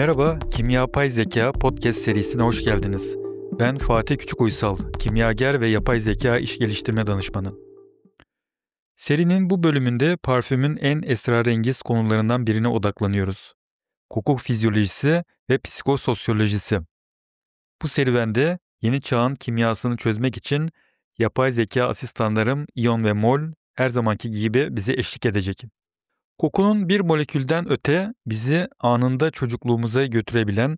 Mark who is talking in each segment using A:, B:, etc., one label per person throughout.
A: Merhaba, Kimya Yapay Zeka podcast serisine hoş geldiniz. Ben Fatih Küçükuysal, kimyager ve yapay zeka iş geliştirme danışmanı. Serinin bu bölümünde parfümün en esrarengiz konularından birine odaklanıyoruz. Koku fizyolojisi ve psikososyolojisi. Bu serüvende yeni çağın kimyasını çözmek için yapay zeka asistanlarım İyon ve Mol her zamanki gibi bize eşlik edecek. Kokunun bir molekülden öte bizi anında çocukluğumuza götürebilen,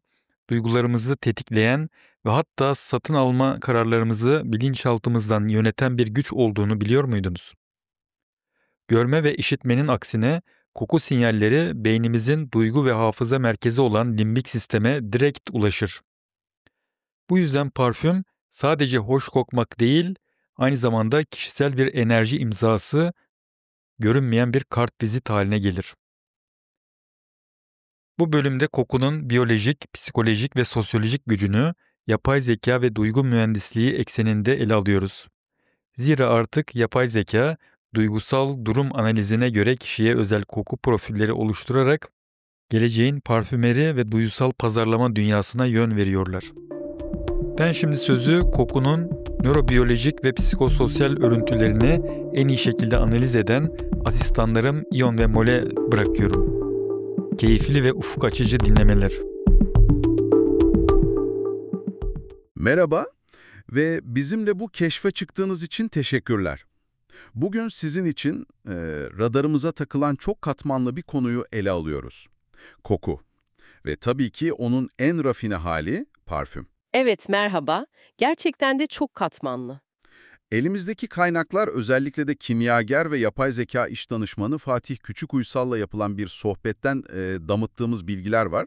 A: duygularımızı tetikleyen ve hatta satın alma kararlarımızı bilinçaltımızdan yöneten bir güç olduğunu biliyor muydunuz? Görme ve işitmenin aksine koku sinyalleri beynimizin duygu ve hafıza merkezi olan limbik sisteme direkt ulaşır. Bu yüzden parfüm sadece hoş kokmak değil, aynı zamanda kişisel bir enerji imzası, görünmeyen bir kartvizit haline gelir. Bu bölümde kokunun biyolojik, psikolojik ve sosyolojik gücünü yapay zeka ve duygu mühendisliği ekseninde ele alıyoruz. Zira artık yapay zeka, duygusal durum analizine göre kişiye özel koku profilleri oluşturarak geleceğin parfümeri ve duygusal pazarlama dünyasına yön veriyorlar. Ben şimdi sözü kokunun nörobiyolojik ve psikososyal örüntülerini en iyi şekilde analiz eden asistanlarım İyon ve Mol'e bırakıyorum. Keyifli ve ufuk açıcı dinlemeler.
B: Merhaba ve bizimle bu keşfe çıktığınız için teşekkürler. Bugün sizin için radarımıza takılan çok katmanlı bir konuyu ele alıyoruz. Koku ve tabii ki onun en rafine hali parfüm.
C: Evet, merhaba. Gerçekten de çok katmanlı.
B: Elimizdeki kaynaklar özellikle de kimyager ve yapay zeka iş danışmanı Fatih Küçükuysal'la yapılan bir sohbetten damıttığımız bilgiler var.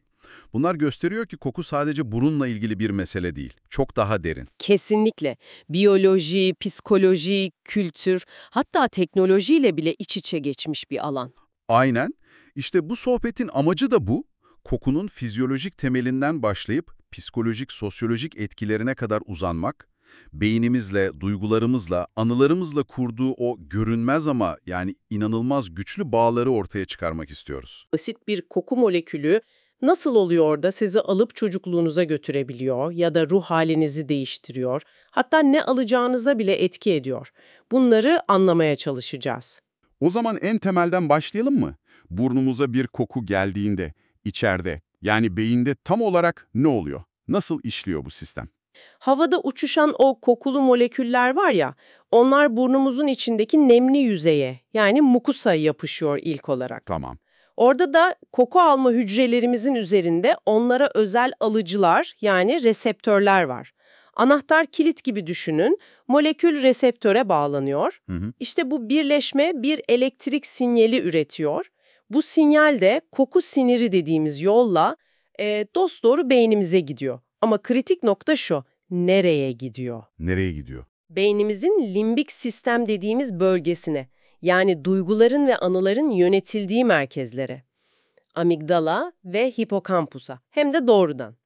B: Bunlar gösteriyor ki koku sadece burunla ilgili bir mesele değil, çok daha derin.
C: Kesinlikle. Biyoloji, psikoloji, kültür, hatta teknolojiyle bile iç içe geçmiş bir alan.
B: Aynen, işte bu sohbetin amacı da bu, kokunun fizyolojik temelinden başlayıp psikolojik, sosyolojik etkilerine kadar uzanmak, beynimizle, duygularımızla, anılarımızla kurduğu o görünmez ama yani inanılmaz güçlü bağları ortaya çıkarmak istiyoruz.
C: Basit bir koku molekülü nasıl oluyor da sizi alıp çocukluğunuza götürebiliyor ya da ruh halinizi değiştiriyor, hatta ne alacağınıza bile etki ediyor. Bunları anlamaya çalışacağız.
B: O zaman en temelden başlayalım mı? Burnumuza bir koku geldiğinde, içeride, yani beyinde tam olarak ne oluyor? Nasıl işliyor bu sistem?
C: Havada uçuşan o kokulu moleküller var ya, onlar burnumuzun içindeki nemli yüzeye, yani mukusaya yapışıyor ilk olarak.
B: Tamam.
C: Orada da koku alma hücrelerimizin üzerinde onlara özel alıcılar, yani reseptörler var. Anahtar kilit gibi düşünün, molekül reseptöre bağlanıyor. İşte bu birleşme bir elektrik sinyali üretiyor. Bu sinyal de koku siniri dediğimiz yolla dosdoğru beynimize gidiyor. Ama kritik nokta şu, nereye gidiyor?
B: Nereye gidiyor?
C: Beynimizin limbik sistem dediğimiz bölgesine, yani duyguların ve anıların yönetildiği merkezlere. Amigdala ve hipokampusa, hem de doğrudan.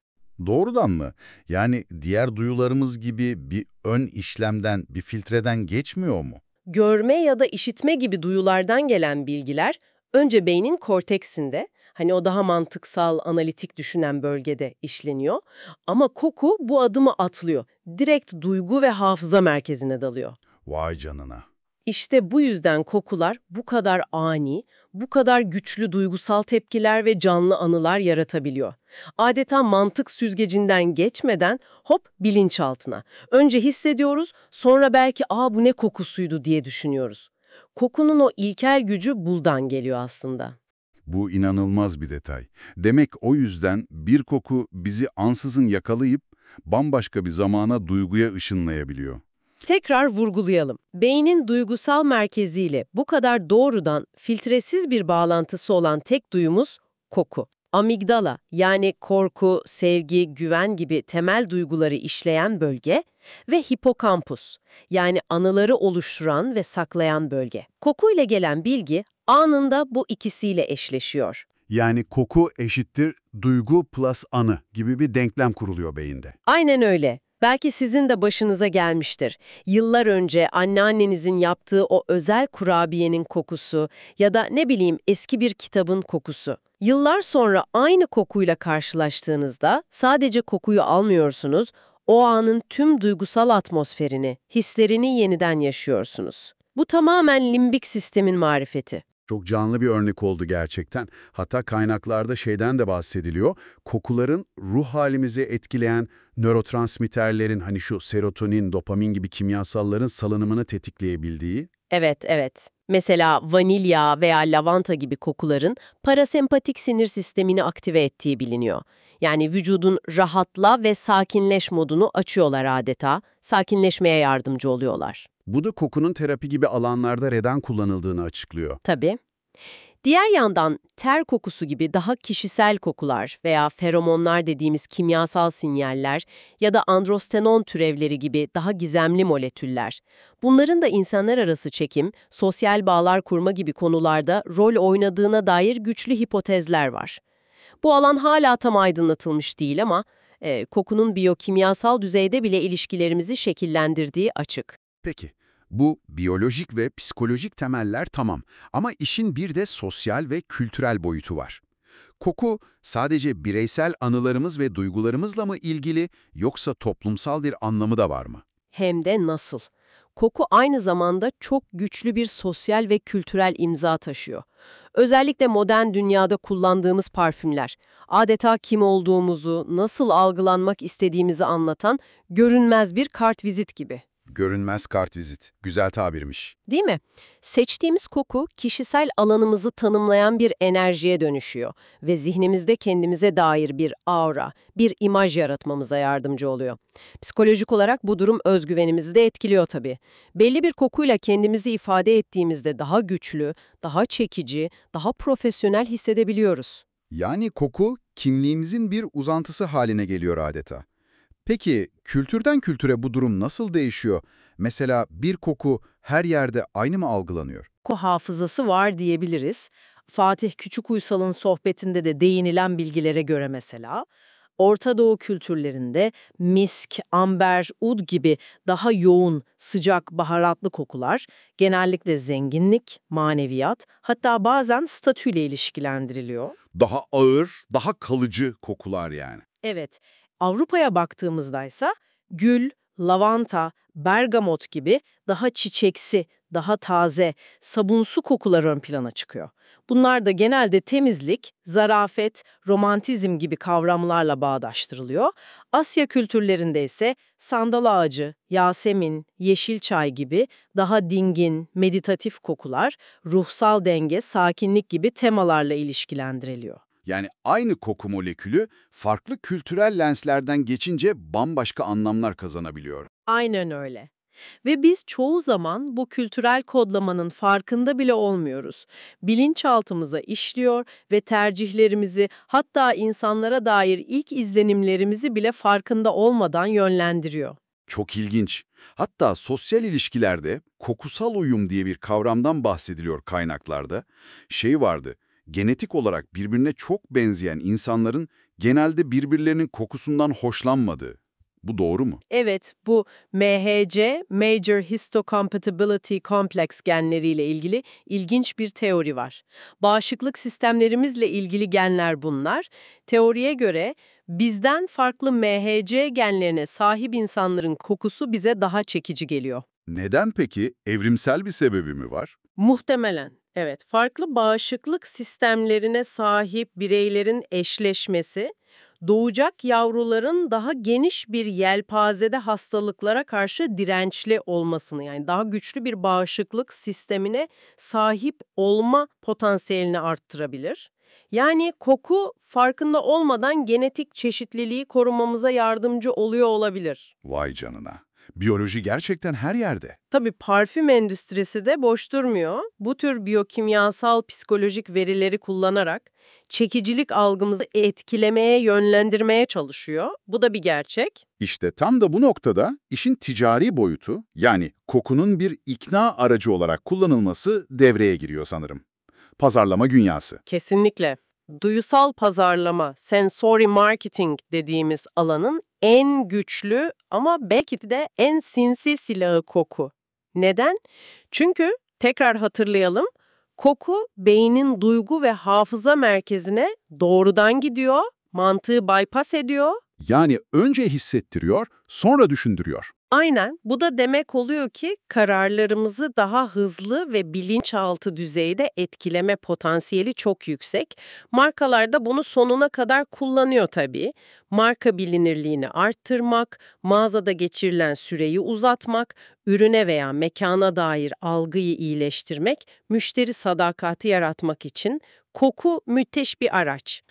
B: Doğrudan mı? Yani diğer duyularımız gibi bir ön işlemden, bir filtreden geçmiyor mu?
C: Görme ya da işitme gibi duyulardan gelen bilgiler önce beynin korteksinde, hani o daha mantıksal, analitik düşünen bölgede işleniyor. Ama koku bu adımı atlıyor. Direkt duygu ve hafıza merkezine dalıyor.
B: Vay canına.
C: İşte bu yüzden kokular bu kadar ani, bu kadar güçlü duygusal tepkiler ve canlı anılar yaratabiliyor. Adeta mantık süzgecinden geçmeden hop bilinçaltına. Önce hissediyoruz, sonra belki bu ne kokusuydu diye düşünüyoruz. Kokunun o ilkel gücü buradan geliyor aslında.
B: Bu inanılmaz bir detay. Demek o yüzden bir koku bizi ansızın yakalayıp bambaşka bir zamana, duyguya ışınlayabiliyor.
C: Tekrar vurgulayalım. Beynin duygusal merkeziyle bu kadar doğrudan, filtresiz bir bağlantısı olan tek duyumuz koku. Amigdala, yani korku, sevgi, güven gibi temel duyguları işleyen bölge ve hipokampus, yani anıları oluşturan ve saklayan bölge. Kokuyla gelen bilgi anında bu ikisiyle eşleşiyor.
B: Yani koku eşittir duygu plus anı gibi bir denklem kuruluyor beyinde.
C: Aynen öyle. Belki sizin de başınıza gelmiştir. Yıllar önce anneannenizin yaptığı o özel kurabiyenin kokusu ya da ne bileyim eski bir kitabın kokusu. Yıllar sonra aynı kokuyla karşılaştığınızda sadece kokuyu almıyorsunuz, o anın tüm duygusal atmosferini, hislerini yeniden yaşıyorsunuz. Bu tamamen limbik sistemin marifeti.
B: Çok canlı bir örnek oldu gerçekten. Hatta kaynaklarda şeyden de bahsediliyor. Kokuların ruh halimizi etkileyen nörotransmitterlerin hani şu serotonin, dopamin gibi kimyasalların salınımını tetikleyebildiği.
C: Evet, evet. Mesela vanilya veya lavanta gibi kokuların parasempatik sinir sistemini aktive ettiği biliniyor. Yani vücudun rahatla ve sakinleş modunu açıyorlar adeta, sakinleşmeye yardımcı oluyorlar.
B: Bu da kokunun terapi gibi alanlarda neden kullanıldığını açıklıyor.
C: Tabii. Diğer yandan ter kokusu gibi daha kişisel kokular veya feromonlar dediğimiz kimyasal sinyaller ya da androstenon türevleri gibi daha gizemli moleküller. Bunların da insanlar arası çekim, sosyal bağlar kurma gibi konularda rol oynadığına dair güçlü hipotezler var. Bu alan hala tam aydınlatılmış değil ama kokunun biyokimyasal düzeyde bile ilişkilerimizi şekillendirdiği açık.
B: Peki, bu biyolojik ve psikolojik temeller tamam ama işin bir de sosyal ve kültürel boyutu var. Koku sadece bireysel anılarımız ve duygularımızla mı ilgili yoksa toplumsal bir anlamı da var mı?
C: Hem de nasıl. Koku aynı zamanda çok güçlü bir sosyal ve kültürel imza taşıyor. Özellikle modern dünyada kullandığımız parfümler, adeta kim olduğumuzu, nasıl algılanmak istediğimizi anlatan görünmez bir kartvizit gibi.
B: Görünmez kartvizit. Güzel tabirmiş.
C: Değil mi? Seçtiğimiz koku kişisel alanımızı tanımlayan bir enerjiye dönüşüyor ve zihnimizde kendimize dair bir aura, bir imaj yaratmamıza yardımcı oluyor. Psikolojik olarak bu durum özgüvenimizi de etkiliyor tabii. Belli bir kokuyla kendimizi ifade ettiğimizde daha güçlü, daha çekici, daha profesyonel hissedebiliyoruz.
B: Yani koku kimliğimizin bir uzantısı haline geliyor adeta. Peki kültürden kültüre bu durum nasıl değişiyor? Mesela bir koku her yerde aynı mı algılanıyor?
D: Koku hafızası var diyebiliriz. Fatih Küçükuysal'ın sohbetinde de değinilen bilgilere göre mesela, Orta Doğu kültürlerinde misk, amber, ud gibi daha yoğun, sıcak, baharatlı kokular genellikle zenginlik, maneviyat, hatta bazen statüyle ilişkilendiriliyor.
B: Daha ağır, daha kalıcı kokular yani.
D: Evet, Avrupa'ya baktığımızdaysa gül, lavanta, bergamot gibi daha çiçeksi, daha taze, sabunsu kokular ön plana çıkıyor. Bunlar da genelde temizlik, zarafet, romantizm gibi kavramlarla bağdaştırılıyor. Asya kültürlerinde ise sandal ağacı, yasemin, yeşil çay gibi daha dingin, meditatif kokular, ruhsal denge, sakinlik gibi temalarla ilişkilendiriliyor.
B: Yani aynı koku molekülü farklı kültürel lenslerden geçince bambaşka anlamlar kazanabiliyor.
D: Aynen öyle. Ve biz çoğu zaman bu kültürel kodlamanın farkında bile olmuyoruz. Bilinçaltımıza işliyor ve tercihlerimizi, hatta insanlara dair ilk izlenimlerimizi bile farkında olmadan yönlendiriyor.
B: Çok ilginç. Hatta sosyal ilişkilerde kokusal uyum diye bir kavramdan bahsediliyor kaynaklarda. Şey vardı, genetik olarak birbirine çok benzeyen insanların genelde birbirlerinin kokusundan hoşlanmadığı. Bu doğru mu?
D: Evet, bu MHC, Major Histocompatibility Complex genleriyle ilgili ilginç bir teori var. Bağışıklık sistemlerimizle ilgili genler bunlar. Teoriye göre bizden farklı MHC genlerine sahip insanların kokusu bize daha çekici geliyor.
B: Neden peki? Evrimsel bir sebebi mi var?
D: Muhtemelen. Evet, farklı bağışıklık sistemlerine sahip bireylerin eşleşmesi, doğacak yavruların daha geniş bir yelpazede hastalıklara karşı dirençli olmasını, yani daha güçlü bir bağışıklık sistemine sahip olma potansiyelini arttırabilir. Yani koku farkında olmadan genetik çeşitliliği korumamıza yardımcı oluyor olabilir.
B: Vay canına. Biyoloji gerçekten her yerde.
D: Tabii parfüm endüstrisi de boş durmuyor. Bu tür biyokimyasal psikolojik verileri kullanarak çekicilik algımızı etkilemeye, yönlendirmeye çalışıyor. Bu da bir gerçek.
B: İşte tam da bu noktada işin ticari boyutu, yani kokunun bir ikna aracı olarak kullanılması devreye giriyor sanırım. Pazarlama dünyası.
D: Kesinlikle. Duyusal pazarlama, sensory marketing dediğimiz alanın en güçlü ama belki de en sinsi silahı koku. Neden? Çünkü tekrar hatırlayalım, koku beynin duygu ve hafıza merkezine doğrudan gidiyor, mantığı bypass ediyor.
B: Yani önce hissettiriyor, sonra düşündürüyor.
D: Aynen. Bu da demek oluyor ki kararlarımızı daha hızlı ve bilinçaltı düzeyde etkileme potansiyeli çok yüksek. Markalar da bunu sonuna kadar kullanıyor tabii. Marka bilinirliğini arttırmak, mağazada geçirilen süreyi uzatmak, ürüne veya mekana dair algıyı iyileştirmek, müşteri sadakati yaratmak için koku müthiş bir araç.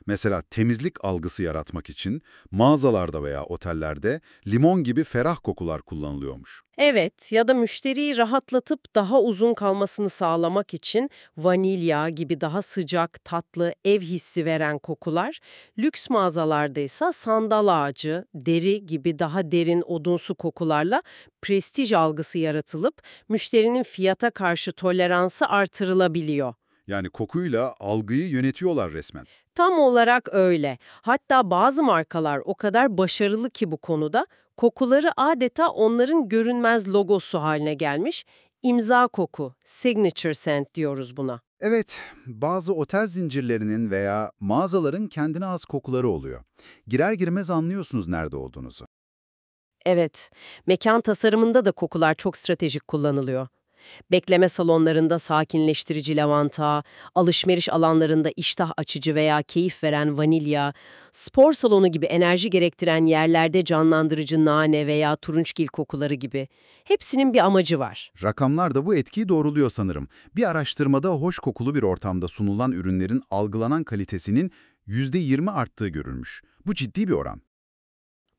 B: Mesela temizlik algısı yaratmak için mağazalarda veya otellerde limon gibi ferah kokular kullanılıyormuş.
D: Evet, ya da müşteriyi rahatlatıp daha uzun kalmasını sağlamak için vanilya gibi daha sıcak, tatlı, ev hissi veren kokular, lüks mağazalarda ise sandal ağacı, deri gibi daha derin odunsu kokularla prestij algısı yaratılıp müşterinin fiyata karşı toleransı artırılabiliyor.
B: Yani kokuyla algıyı yönetiyorlar resmen.
D: Tam olarak öyle. Hatta bazı markalar o kadar başarılı ki bu konuda, kokuları adeta onların görünmez logosu haline gelmiş. İmza koku, signature scent diyoruz buna.
B: Evet, bazı otel zincirlerinin veya mağazaların kendine has kokuları oluyor. Girer girmez anlıyorsunuz nerede olduğunuzu.
D: Evet, mekan tasarımında da kokular çok stratejik kullanılıyor. Bekleme salonlarında sakinleştirici lavanta, alışveriş alanlarında iştah açıcı veya keyif veren vanilya, spor salonu gibi enerji gerektiren yerlerde canlandırıcı nane veya turunçgil kokuları gibi. Hepsinin bir amacı var.
B: Rakamlar da bu etkiyi doğruluyor sanırım. Bir araştırmada hoş kokulu bir ortamda sunulan ürünlerin algılanan kalitesinin %20 arttığı görülmüş. Bu ciddi bir oran.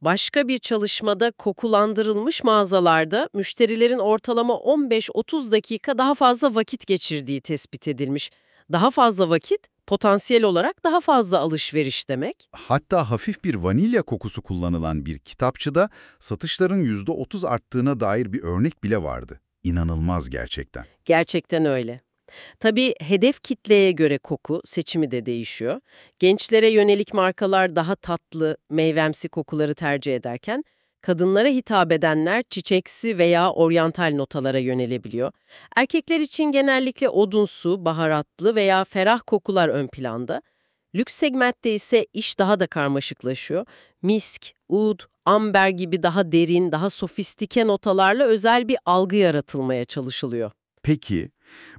D: Başka bir çalışmada kokulandırılmış mağazalarda müşterilerin ortalama 15-30 dakika daha fazla vakit geçirdiği tespit edilmiş. Daha fazla vakit, potansiyel olarak daha fazla alışveriş demek.
B: Hatta hafif bir vanilya kokusu kullanılan bir kitapçıda satışların %30 arttığına dair bir örnek bile vardı. İnanılmaz gerçekten.
D: Gerçekten öyle. Tabii hedef kitleye göre koku seçimi de değişiyor. Gençlere yönelik markalar daha tatlı, meyvemsi kokuları tercih ederken, kadınlara hitap edenler çiçeksi veya oryantal notalara yönelebiliyor. Erkekler için genellikle odunsu, baharatlı veya ferah kokular ön planda. Lüks segmentte ise iş daha da karmaşıklaşıyor. Misk, ud, amber gibi daha derin, daha sofistike notalarla özel bir algı yaratılmaya çalışılıyor.
B: Peki,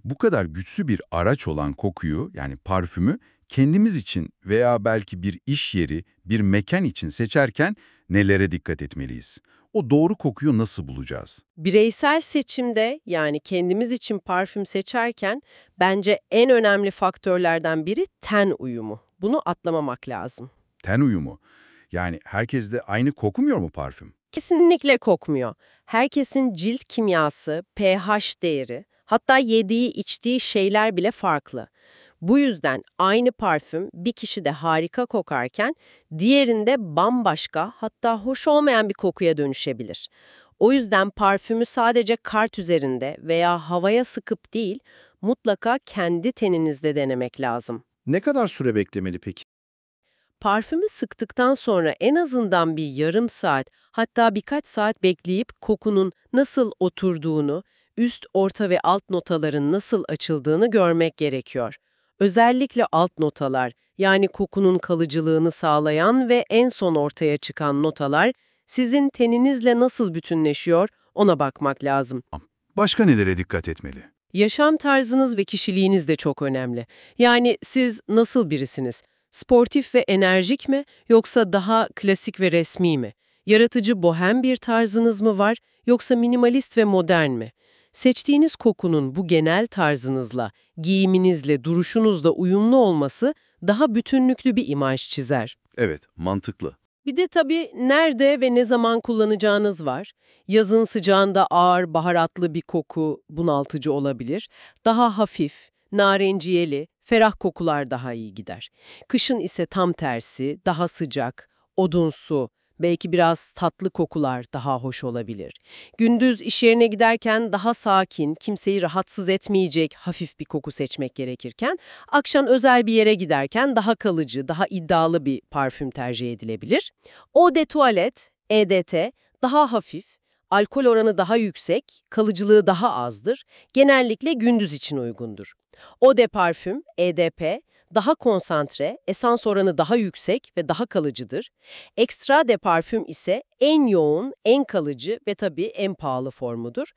B: bu kadar güçlü bir araç olan kokuyu, yani parfümü, kendimiz için veya belki bir iş yeri, bir mekan için seçerken nelere dikkat etmeliyiz? O doğru kokuyu nasıl bulacağız?
D: Bireysel seçimde, yani kendimiz için parfüm seçerken bence en önemli faktörlerden biri ten uyumu. Bunu atlamamak lazım.
B: Ten uyumu. Yani herkeste aynı kokmuyor mu parfüm?
D: Kesinlikle kokmuyor. Herkesin cilt kimyası, pH değeri, hatta yediği içtiği şeyler bile farklı. Bu yüzden aynı parfüm bir kişide harika kokarken diğerinde bambaşka, hatta hoş olmayan bir kokuya dönüşebilir. O yüzden parfümü sadece kart üzerinde veya havaya sıkıp değil, mutlaka kendi teninizde denemek lazım.
E: Ne kadar süre beklemeli peki?
D: Parfümü sıktıktan sonra en azından bir yarım saat, hatta birkaç saat bekleyip kokunun nasıl oturduğunu, üst, orta ve alt notaların nasıl açıldığını görmek gerekiyor. Özellikle alt notalar, yani kokunun kalıcılığını sağlayan ve en son ortaya çıkan notalar, sizin teninizle nasıl bütünleşiyor, ona bakmak lazım.
B: Başka nelere dikkat etmeli?
D: Yaşam tarzınız ve kişiliğiniz de çok önemli. Yani siz nasıl birisiniz? Sportif ve enerjik mi, yoksa daha klasik ve resmi mi? Yaratıcı bohem bir tarzınız mı var, yoksa minimalist ve modern mi? Seçtiğiniz kokunun bu genel tarzınızla, giyiminizle, duruşunuzla uyumlu olması daha bütünlüklü bir imaj çizer.
B: Evet, mantıklı.
D: Bir de tabii nerede ve ne zaman kullanacağınız var. Yazın sıcağında ağır, baharatlı bir koku bunaltıcı olabilir. Daha hafif, narenciyeli, ferah kokular daha iyi gider. Kışın ise tam tersi, daha sıcak, odunsu, Belki biraz tatlı kokular daha hoş olabilir. Gündüz iş yerine giderken daha sakin, kimseyi rahatsız etmeyecek hafif bir koku seçmek gerekirken, akşam özel bir yere giderken daha kalıcı, daha iddialı bir parfüm tercih edilebilir. Eau de Toilette, EDT, daha hafif, alkol oranı daha yüksek, kalıcılığı daha azdır, genellikle gündüz için uygundur. Eau de Parfüm, EDP, daha konsantre, esans oranı daha yüksek ve daha kalıcıdır. Extra de Parfüm ise en yoğun, en kalıcı ve tabii en pahalı formudur.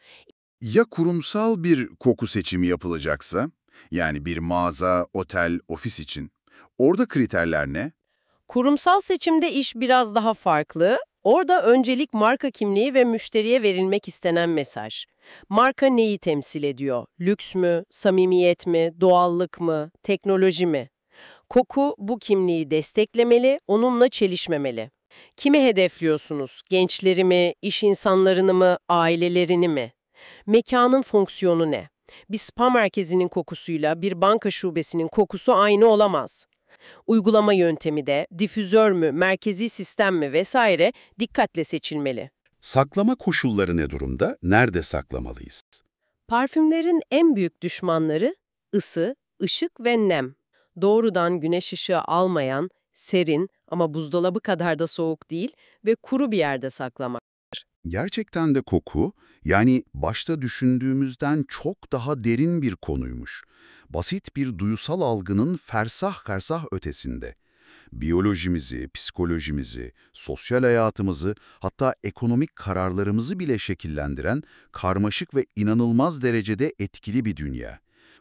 B: Ya kurumsal bir koku seçimi yapılacaksa, yani bir mağaza, otel, ofis için, orada kriterler ne?
D: Kurumsal seçimde iş biraz daha farklı. Orada öncelik marka kimliği ve müşteriye verilmek istenen mesaj. Marka neyi temsil ediyor? Lüks mü, samimiyet mi, doğallık mı, teknoloji mi? Koku bu kimliği desteklemeli, onunla çelişmemeli. Kimi hedefliyorsunuz? Gençleri mi, iş insanlarını mı, ailelerini mi? Mekanın fonksiyonu ne? Bir spa merkezinin kokusuyla bir banka şubesinin kokusu aynı olamaz. Uygulama yöntemi de, difüzör mü, merkezi sistem mi vesaire dikkatle seçilmeli.
B: Saklama koşulları ne durumda? Nerede saklamalıyız?
D: Parfümlerin en büyük düşmanları ısı, ışık ve nem. Doğrudan güneş ışığı almayan, serin ama buzdolabı kadar da soğuk değil ve kuru bir yerde saklamak.
B: Gerçekten de koku, yani başta düşündüğümüzden çok daha derin bir konuymuş. Basit bir duyusal algının fersah fersah ötesinde. Biyolojimizi, psikolojimizi, sosyal hayatımızı, hatta ekonomik kararlarımızı bile şekillendiren karmaşık ve inanılmaz derecede etkili bir dünya.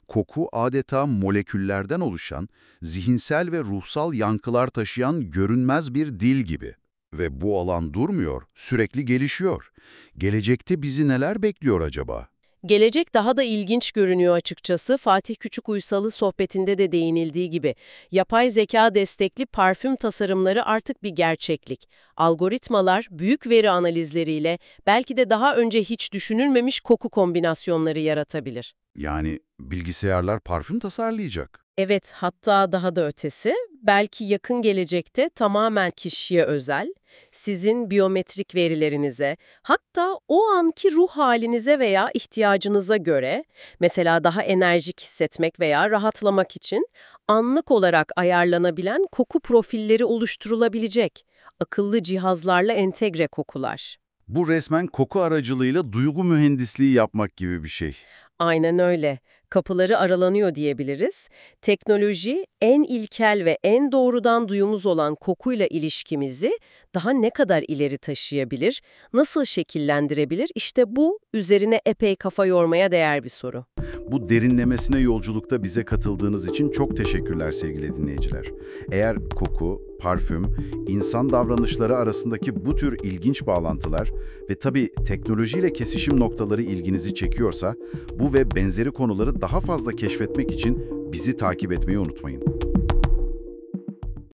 B: Koku adeta moleküllerden oluşan, zihinsel ve ruhsal yankılar taşıyan görünmez bir dil gibi. Ve bu alan durmuyor, sürekli gelişiyor. Gelecekte bizi neler bekliyor acaba?
D: Gelecek daha da ilginç görünüyor açıkçası. Fatih Küçükuysal'ı sohbetinde de değinildiği gibi. Yapay zeka destekli parfüm tasarımları artık bir gerçeklik. Algoritmalar büyük veri analizleriyle belki de daha önce hiç düşünülmemiş koku kombinasyonları yaratabilir.
B: Yani bilgisayarlar parfüm tasarlayacak.
D: Evet, hatta daha da ötesi, belki yakın gelecekte tamamen kişiye özel, sizin biyometrik verilerinize, hatta o anki ruh halinize veya ihtiyacınıza göre, mesela daha enerjik hissetmek veya rahatlamak için anlık olarak ayarlanabilen koku profilleri oluşturulabilecek, akıllı cihazlarla entegre kokular.
B: Bu resmen koku aracılığıyla duygu mühendisliği yapmak gibi bir şey.
D: Aynen öyle. Kapıları aralanıyor diyebiliriz. Teknoloji, en ilkel ve en doğrudan duyumuz olan kokuyla ilişkimizi daha ne kadar ileri taşıyabilir, nasıl şekillendirebilir? İşte bu, üzerine epey kafa yormaya değer bir soru.
B: Bu derinlemesine yolculukta bize katıldığınız için çok teşekkürler sevgili dinleyiciler. Eğer koku, parfüm, insan davranışları arasındaki bu tür ilginç bağlantılar ve tabii teknolojiyle kesişim noktaları ilginizi çekiyorsa, bu ve benzeri konuları daha fazla keşfetmek için bizi takip etmeyi unutmayın.